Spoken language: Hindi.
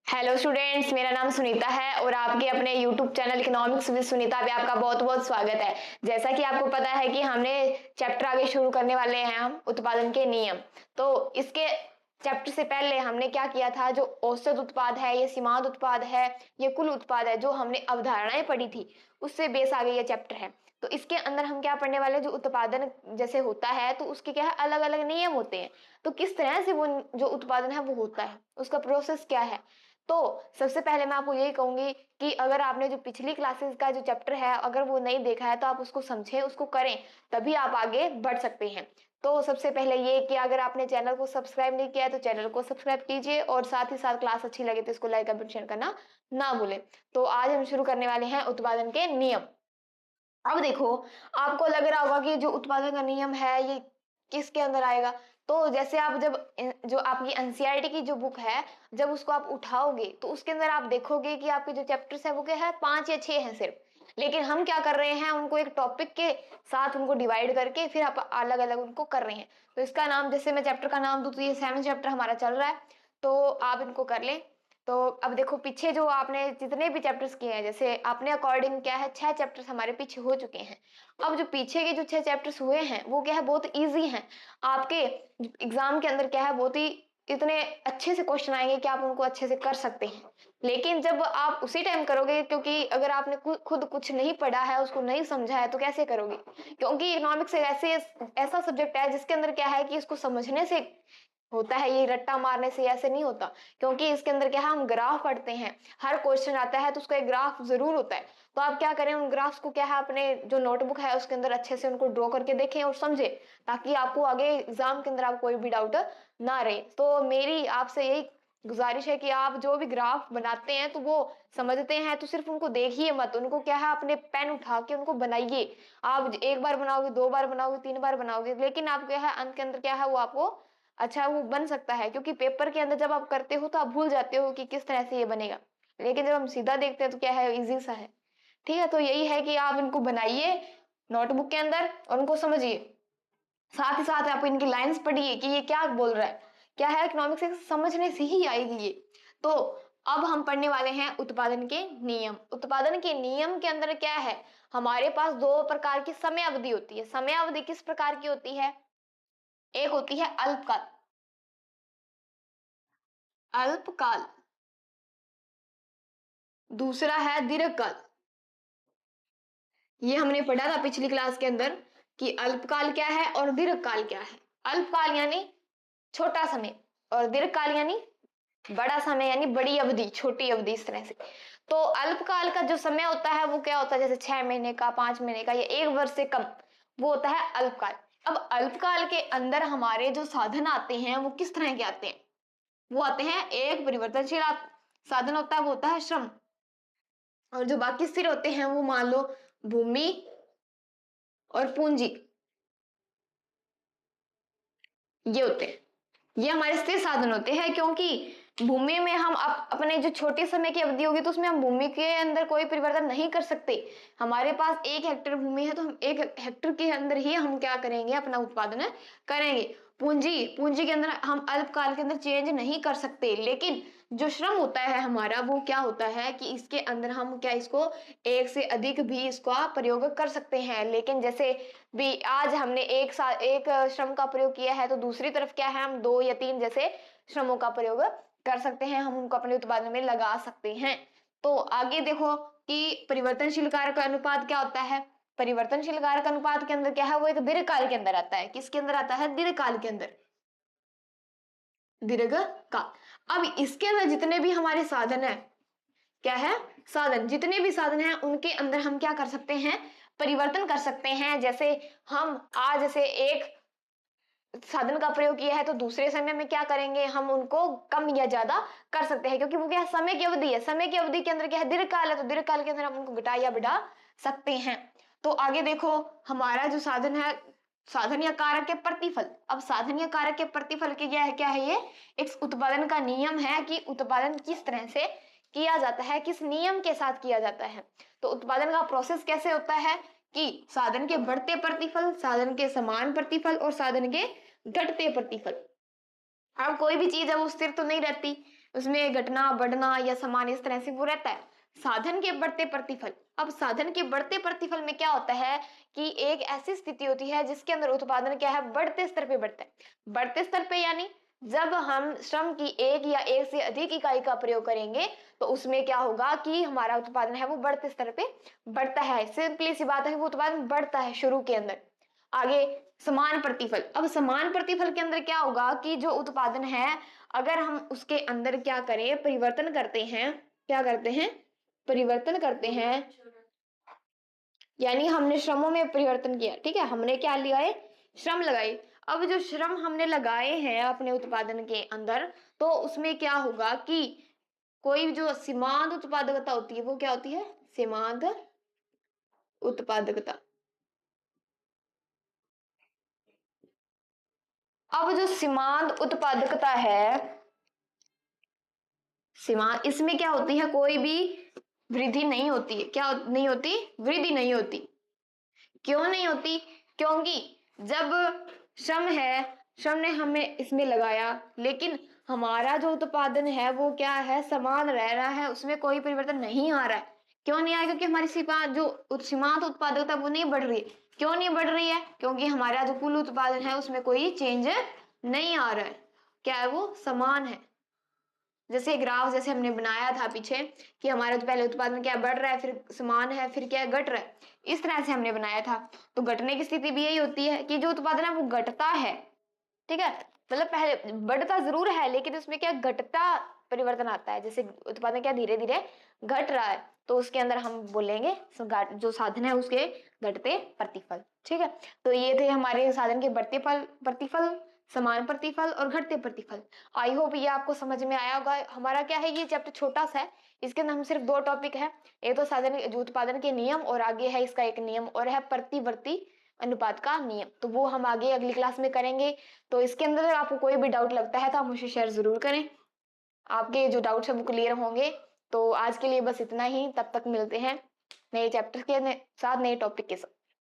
हेलो स्टूडेंट्स, मेरा नाम सुनीता है और आपके अपने YouTube channel economics with Sunita पे आपका बहुत बहुत स्वागत है। जैसा कि आपको पता है कि हमने चैप्टर आगे शुरू करने वाले हैं हम उत्पादन के नियम। तो इसके चैप्टर से पहले हमने क्या किया था, जो औसत उत्पाद है, ये सीमांत उत्पाद है, ये कुल उत्पाद है, जो हमने अवधारणाएं पढ़ी थी उससे बेस आगे ये चैप्टर है। तो इसके अंदर हम क्या पढ़ने वाले, जो उत्पादन जैसे होता है तो उसके क्या है, अलग अलग नियम होते हैं। तो किस तरह से वो जो उत्पादन है वो होता है, उसका प्रोसेस क्या है। तो सबसे पहले मैं आपको यही कहूंगी कि अगर आपने जो पिछली क्लासेस का जो चैप्टर है अगर वो नहीं देखा है तो आप उसको समझें, उसको करें, तभी आप आगे बढ़ सकते हैं। तो सबसे पहले ये कि अगर आपने चैनल को सब्सक्राइब नहीं किया है तो चैनल को सब्सक्राइब कीजिए और साथ ही साथ क्लास अच्छी लगे तो इसको लाइक कमेंट शेयर करना ना भूलें। तो आज हम शुरू करने वाले हैं उत्पादन के नियम। अब देखो, आपको लग रहा होगा कि जो उत्पादन का नियम है ये किसके अंदर आएगा। तो जैसे आप जब जो आपकी एनसीईआरटी की जो बुक है, जब उसको आप उठाओगे तो उसके अंदर आप देखोगे कि आपके जो चैप्टर्स है वो क्या है, 5 या 6 हैं सिर्फ। लेकिन हम क्या कर रहे हैं, उनको एक टॉपिक के साथ उनको डिवाइड करके फिर आप अलग अलग उनको कर रहे हैं। तो इसका नाम, जैसे मैं चैप्टर का नाम दूं तो ये 7 चैप्टर हमारा चल रहा है, तो आप इनको कर लें। तो अब देखो, पीछे जो आपने जितने भी चैप्टर्स किए हैं, जैसे आपने अकॉर्डिंग क्या है, 6 चैप्टर्स हमारे पीछे हो चुके हैं। अब जो पीछे के जो 6 चैप्टर्स हुए हैं वो क्या है, बहुत इजी हैं। आपके एग्जाम के अंदर क्या है, बहुत ही इतने अच्छे से क्वेश्चन आएंगे कि आप उनको अच्छे से कर सकते हैं। लेकिन जब आप उसी टाइम करोगे, क्योंकि अगर आपने खुद कुछ नहीं पढ़ा है, उसको नहीं समझा है, तो कैसे करोगे। क्योंकि इकोनॉमिक्स एक ऐसे ऐसा सब्जेक्ट है जिसके अंदर क्या है कि इसको समझने से होता है, ये रट्टा मारने से ऐसे नहीं होता। क्योंकि इसके अंदर क्या है, हम ग्राफ पढ़ते हैं, हर क्वेश्चन आता है तो उसका एक ग्राफ जरूर होता है। तो आप क्या करें, उन ग्राफ्स को क्या है, अपने जो नोटबुक है उसके अंदर अच्छे से उनको ड्रॉ करके देखें और समझे, ताकि आपको आगे एग्जाम के अंदर आपको कोई भी डाउट ना रहे। तो मेरी आपसे यही गुजारिश है कि आप जो भी ग्राफ बनाते हैं तो वो समझते हैं तो सिर्फ उनको देखिए मत, उनको क्या है अपने पेन उठा के उनको बनाइए। आप एक बार बनाओगे, 2 बार बनाओगे, 3 बार बनाओगे, लेकिन आप क्या है अंत के अंदर क्या है वो आपको अच्छा वो बन सकता है। क्योंकि पेपर के अंदर जब आप करते हो तो आप भूल जाते हो कि किस तरह से ये बनेगा, लेकिन जब हम सीधा देखते हैं तो क्या है, इजी सा है। ठीक है, तो यही है कि आप इनको बनाइए नोटबुक के अंदर और उनको समझिए। साथ ही साथ आप इनकी लाइंस पढ़िए कि ये क्या बोल रहा है, क्या है, इकोनॉमिक्स से समझने से ही आएगी ये। तो अब हम पढ़ने वाले हैं उत्पादन के नियम। उत्पादन के नियम के अंदर क्या है, हमारे पास 2 प्रकार की समय अवधि होती है। समय अवधि किस प्रकार की होती है, एक होती है अल्पकाल, अल्पकाल, दूसरा है दीर्घकाल। ये हमने पढ़ा था पिछली क्लास के अंदर कि अल्पकाल क्या है और दीर्घकाल क्या है। अल्पकाल यानी छोटा समय और दीर्घकाल यानी बड़ा समय, यानी बड़ी अवधि, छोटी अवधि, इस तरह से। तो अल्पकाल का जो समय होता है वो क्या होता है, जैसे 6 महीने का, 5 महीने का या 1 वर्ष से कम, वो होता है अल्पकाल। अब अल्पकाल के अंदर हमारे जो साधन आते हैं वो किस तरह के आते हैं, वो आते हैं, एक परिवर्तनशील साधन होता है, वो होता है श्रम। और जो बाकी स्थिर होते हैं वो मान लो भूमि और पूंजी, ये होते हैं, ये हमारे स्थिर साधन होते हैं। क्योंकि भूमि में हम अपने जो छोटे समय की अवधि होगी तो उसमें हम भूमि के अंदर कोई परिवर्तन नहीं कर सकते। हमारे पास 1 हेक्टेयर भूमि है तो हम 1 हेक्टेयर के अंदर ही हम क्या करेंगे, अपना उत्पादन करेंगे। पूंजी, पूंजी के अंदर हम अल्पकाल के अंदर चेंज नहीं कर सकते। लेकिन जो श्रम होता है हमारा, वो क्या होता है कि इसके अंदर हम क्या, इसको 1 से अधिक भी इसका प्रयोग कर सकते हैं। लेकिन जैसे भी आज हमने एक श्रम का प्रयोग किया है तो दूसरी तरफ क्या है, हम 2 या 3 जैसे श्रमों का प्रयोग कर सकते हैं, हम उनको अपने उत्पादन में लगा सकते हैं। तो आगे देखो कि परिवर्तनशील कारक अनुपात क्या होता है। परिवर्तनशील कारक अनुपात के अंदर क्या है, वो एक दीर्घकाल के अंदर आता है। किसके अंदर आता है, दीर्घकाल के अंदर, दीर्घकाल। अब इसके अंदर जितने भी हमारे साधन है, क्या है, साधन, जितने भी साधन हैं उनके अंदर हम क्या कर सकते हैं, परिवर्तन कर सकते हैं। जैसे हम आज जैसे एक साधन का प्रयोग किया है तो दूसरे समय में क्या करेंगे, हम उनको कम या ज्यादा कर सकते हैं। क्योंकि वो क्या है, समय की अवधि है, समय की अवधि के अंदर क्या है, दीर्घकाल है, तो दीर्घकाल के अंदर हम उनको घटा या बढ़ा सकते हैं। तो आगे देखो, हमारा जो साधन है, साधन या कारक के प्रतिफल। अब साधन या कारक के प्रतिफल के क्या है, ये एक उत्पादन का नियम है कि उत्पादन किस तरह से किया जाता है, किस नियम के साथ किया जाता है। तो उत्पादन का प्रोसेस कैसे होता है कि साधन के बढ़ते प्रतिफल, साधन के समान प्रतिफल और साधन के घटते प्रतिफल। अब कोई भी चीज है वो स्थिर तो नहीं रहती, उसमें घटना बढ़ना या समान इस तरह से वो रहता है। साधन के बढ़ते प्रतिफल, अब साधन के बढ़ते प्रतिफल में क्या होता है कि एक ऐसी स्थिति होती है जिसके अंदर उत्पादन क्या है, बढ़ते स्तर पे बढ़ता है। बढ़ते स्तर पे यानी जब हम श्रम की एक या एक से अधिक इकाई का प्रयोग करेंगे तो उसमें क्या होगा कि हमारा उत्पादन है वो बढ़ते स्तर पे बढ़ता है। सिंपली सी बात है, वो उत्पादन बढ़ता है शुरू के अंदर। आगे समान प्रतिफल, अब समान प्रतिफल के अंदर क्या होगा कि जो उत्पादन है अगर हम उसके अंदर क्या करें, परिवर्तन करते हैं, क्या करते हैं, परिवर्तन करते हैं, यानी हमने श्रमों में परिवर्तन किया, ठीक है, हमने क्या लिया है, श्रम लगाई। अब जो श्रम हमने लगाए हैं अपने उत्पादन के अंदर तो उसमें क्या होगा कि कोई जो सीमांत उत्पादकता होती है वो क्या होती है, सीमांत उत्पादकता। अब जो सीमांत उत्पादकता है, सीमांत, इसमें क्या होती है, कोई भी वृद्धि नहीं होती है। क्या नहीं होती, वृद्धि नहीं होती। क्यों नहीं होती, क्योंकि जब श्रम है, श्रम ने हमें इसमें लगाया लेकिन हमारा जो उत्पादन है वो क्या है, समान रह रहा है, उसमें कोई परिवर्तन नहीं आ रहा है। क्यों नहीं आएगा, क्योंकि हमारी सीमांत उत्पादकता वो नहीं बढ़ रही है। क्यों नहीं बढ़ रही है, क्योंकि हमारा जो कुल उत्पादन है उसमें कोई चेंज नहीं आ रहा है। क्या है, वो समान है। जैसे ग्राफ जैसे हमने बनाया था पीछे कि हमारा तो पहले उत्पादन क्या बढ़ रहा है, फिर समान है, फिर क्या घट रहा है, इस तरह से हमने बनाया था। तो घटने की स्थिति भी यही होती है कि जो उत्पादन है वो घटता है, ठीक है, मतलब पहले बढ़ता जरूर है लेकिन उसमें क्या घटता परिवर्तन आता है। जैसे उत्पादन क्या धीरे धीरे घट रहा है तो उसके अंदर हम बोलेंगे जो साधन है उसके घटते प्रतिफल, ठीक है। तो ये थे हमारे साधन के बढ़ते प्रतिफल, समान प्रतिफल और घटते प्रतिफल। आई होप ये आपको समझ में आया होगा। हमारा क्या है, ये चैप्टर छोटा सा है, इसके अंदर हम सिर्फ 2 टॉपिक है, एक तो साधन जो उत्पादन के नियम और आगे है इसका एक नियम और है प्रतिवर्ती अनुपात का नियम। तो वो हम आगे अगली क्लास में करेंगे। तो इसके अंदर अगर आपको कोई भी डाउट लगता है तो आप मुझे शेयर जरूर करें, आपके जो डाउट्स है वो क्लियर होंगे। तो आज के लिए बस इतना ही, तब तक मिलते हैं नए चैप्टर के साथ, नए टॉपिक के साथ।